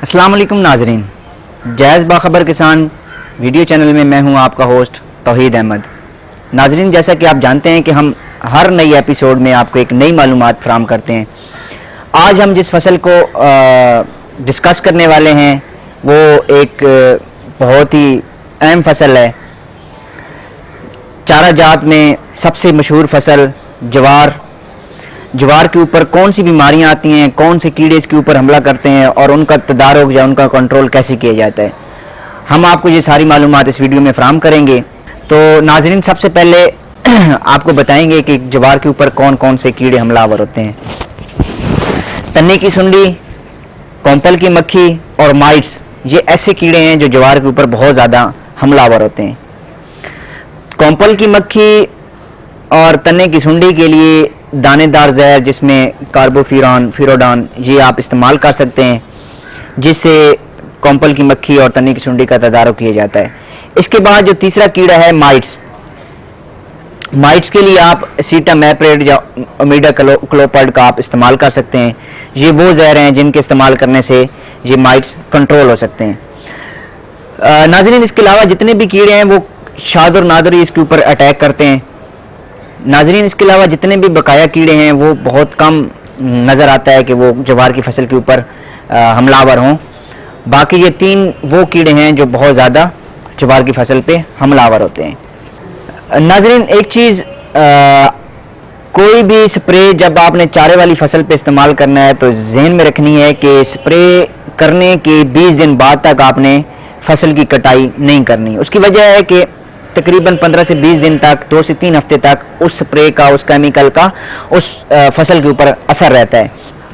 अस्सलाम वालेकुम नाजरीन, जायज़ बाखबर किसान वीडियो चैनल में मैं हूं आपका होस्ट तौहीद अहमद। नाजरीन, जैसा कि आप जानते हैं कि हम हर नई एपिसोड में आपको एक नई मालूमात फराहम करते हैं। आज हम जिस फसल को डिस्कस करने वाले हैं वो एक बहुत ही अहम फसल है। चारा जात में सबसे मशहूर फसल ज्वार। ज्वार के ऊपर कौन सी बीमारियां आती हैं, कौन से कीड़े इसके ऊपर हमला करते हैं और उनका तदारुक या उनका कंट्रोल कैसे किया जाता है, हम आपको ये सारी मालूमात इस वीडियो में फराहम करेंगे। तो नाजरीन, सबसे पहले आपको बताएंगे कि ज्वार के ऊपर कौन कौन से कीड़े हमलावर होते हैं। तन्ने की सुंडी, कॉम्पल की मक्खी और माइट्स, ये ऐसे कीड़े हैं जो ज्वार के ऊपर बहुत ज़्यादा हमलावर होते हैं। कॉम्पल की मक्खी और तन्ने की सुंडी के लिए दानेदार जहर जिसमें कार्बोफ्यूरॉन, फ्यूरोडान, ये आप इस्तेमाल कर सकते हैं, जिससे कॉम्पल की मक्खी और तन्ने की सुंडी का तदारुक किया जाता है। इसके बाद जो तीसरा कीड़ा है माइट्स। माइट्स के लिए आप सीटामैप्रिड या ओमिडा क्लोपर्ड का आप इस्तेमाल कर सकते हैं। ये वो जहर हैं जिनके इस्तेमाल करने से ये माइट्स कंट्रोल हो सकते हैं। नाज़रीन, इसके अलावा जितने भी कीड़े हैं वो शाद और नादर इसके ऊपर अटैक करते हैं। नाजरीन, इसके अलावा जितने भी बकाया कीड़े हैं वो बहुत कम नज़र आता है कि वो ज्वार की फसल के ऊपर हमलावर हों। बाकी ये तीन वो कीड़े हैं जो बहुत ज़्यादा ज्वार की फसल पे हमलावर होते हैं। नाजरीन, एक चीज़, कोई भी स्प्रे जब आपने चारे वाली फसल पे इस्तेमाल करना है तो जहन में रखनी है कि स्प्रे करने के 20 दिन बाद तक आपने फसल की कटाई नहीं करनी। उसकी वजह है कि तकरीबन 15 से 20 दिन तक, 2 से 3 हफ्ते तक उस स्प्रे का, उस केमिकल का उस फसल के ऊपर असर रहता है।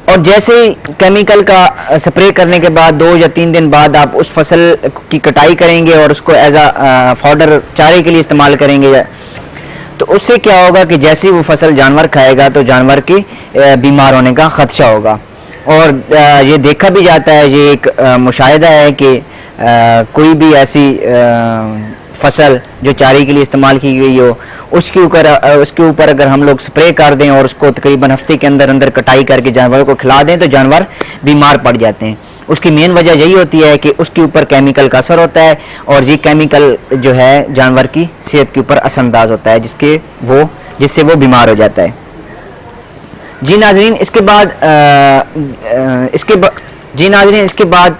और जैसे ही केमिकल का स्प्रे करने के बाद 2 या 3 दिन बाद आप उस फसल की कटाई करेंगे और उसको एज आ फॉडर, चारे के लिए इस्तेमाल करेंगे, तो उससे क्या होगा कि जैसे ही वो फसल जानवर खाएगा तो जानवर के बीमार होने का खदशा होगा। और ये देखा भी जाता है, ये एक मुशाहिदा है कि कोई भी ऐसी फसल जो चारे के लिए इस्तेमाल की गई हो उसके ऊपर अगर हम लोग स्प्रे कर दें और उसको तकरीबन हफ्ते के अंदर अंदर कटाई करके जानवरों को खिला दें तो जानवर बीमार पड़ जाते हैं। उसकी मेन वजह यही होती है कि उसके ऊपर केमिकल का असर होता है और ये केमिकल जो है जानवर की सेहत के ऊपर असरअंदाज होता है, जिससे वो बीमार हो जाता है। जी नाजरीन, इसके बाद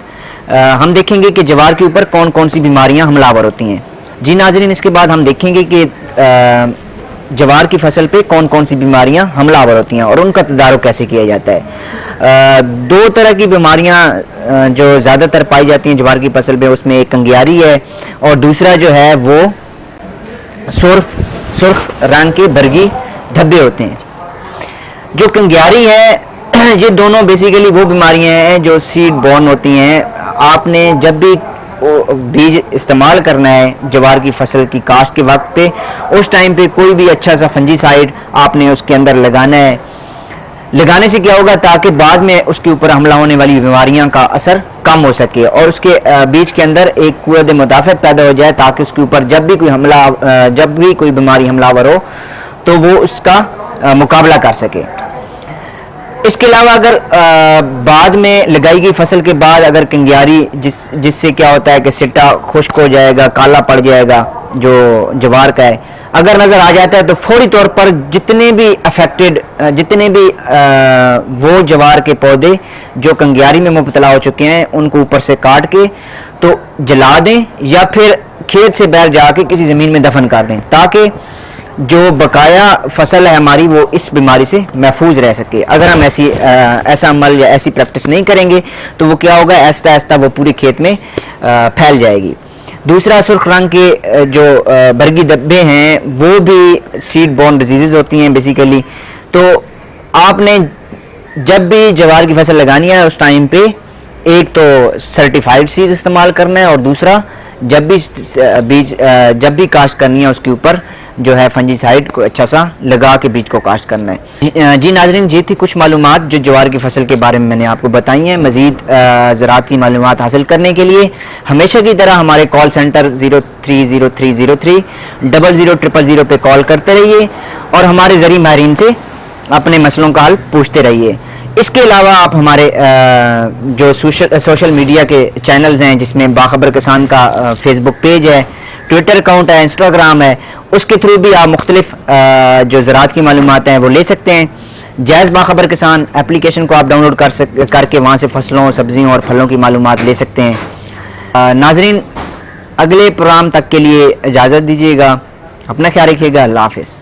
हम देखेंगे कि ज्वार के ऊपर कौन कौन सी बीमारियां हमलावर होती हैं। जी नाजरीन, इसके बाद हम देखेंगे कि ज्वार की फसल पे कौन कौन सी बीमारियां हमलावर होती हैं और उनका तदारुक कैसे किया जाता है। 2 तरह की बीमारियां जो ज़्यादातर पाई जाती हैं ज्वार की फसल में, उसमें एक कंगियारी है और दूसरा जो है वो सुर्ख रंग के बरगी धब्बे होते हैं। जो कंगियारी है, ये दोनों बेसिकली वो बीमारियां हैं जो सीड बॉर्न होती हैं। आपने जब भी बीज इस्तेमाल करना है ज्वार की फसल की काश्त के वक्त पे, उस टाइम पे कोई भी अच्छा सा फंजीसाइड आपने उसके अंदर लगाना है। लगाने से क्या होगा, ताकि बाद में उसके ऊपर हमला होने वाली बीमारियां का असर कम हो सके और उसके बीज के अंदर एक कुव्वत मुदाफ़त पैदा हो जाए, ताकि उसके ऊपर जब भी कोई बीमारी हमलावर हो तो वो उसका मुकाबला कर सके। इसके अलावा अगर बाद में लगाई गई फसल के बाद अगर कंगियारी जिससे क्या होता है कि सिट्टा खुश्क हो जाएगा, काला पड़ जाएगा जो ज्वार का है, अगर नज़र आ जाता है तो फौरी तौर पर जितने भी वो ज्वार के पौधे जो कंगियारी में मुब्तला हो चुके हैं उनको ऊपर से काट के तो जला दें या फिर खेत से बाहर जाके किसी ज़मीन में दफन कर दें, ताकि जो बकाया फसल है हमारी वो इस बीमारी से महफूज रह सके। अगर हम ऐसा अमल या ऐसी प्रैक्टिस नहीं करेंगे तो वो क्या होगा, आहिस्ता आहिस्ता वो पूरे खेत में फैल जाएगी। दूसरा, सुर्ख रंग के जो बरगी धब्बे हैं वो भी सीड बॉर्न डिजीज़ होती हैं बेसिकली। तो आपने जब भी ज्वार की फसल लगानी है उस टाइम पे एक तो सर्टिफाइड सीड इस्तेमाल करना है और दूसरा जब भी काश्त करनी है उसके ऊपर जो है फंजीसाइड को अच्छा सा लगा के बीज को काश्त करना है। जी नाजरीन, ये थी कुछ मालूमात जो ज्वार की फसल के बारे में मैंने आपको बताई हैं। मज़ीद ज़राअत की मालूमात हासिल करने के लिए हमेशा की तरह हमारे कॉल सेंटर 030303 000000 पे कॉल करते रहिए और हमारे ज़रिए माहिरीन से अपने मसलों का हल पूछते रहिए। इसके अलावा आप हमारे जो सोशल मीडिया के चैनल्स हैं, जिसमें बाखबर किसान का फेसबुक पेज है, ट्विटर अकाउंट है, इंस्टाग्राम है, उसके थ्रू भी आप मुख्तलिफ जो ज़राअत की मालूमात हैं वो ले सकते हैं। जायज़ बाखबर किसान एप्लीकेशन को आप डाउनलोड करके वहाँ से फसलों, सब्जियों और फलों की मालूमात ले सकते हैं। नाजरीन, अगले प्रोग्राम तक के लिए इजाज़त दीजिएगा। अपना ख्याल रखिएगा। अल्लाह हाफ़िज़।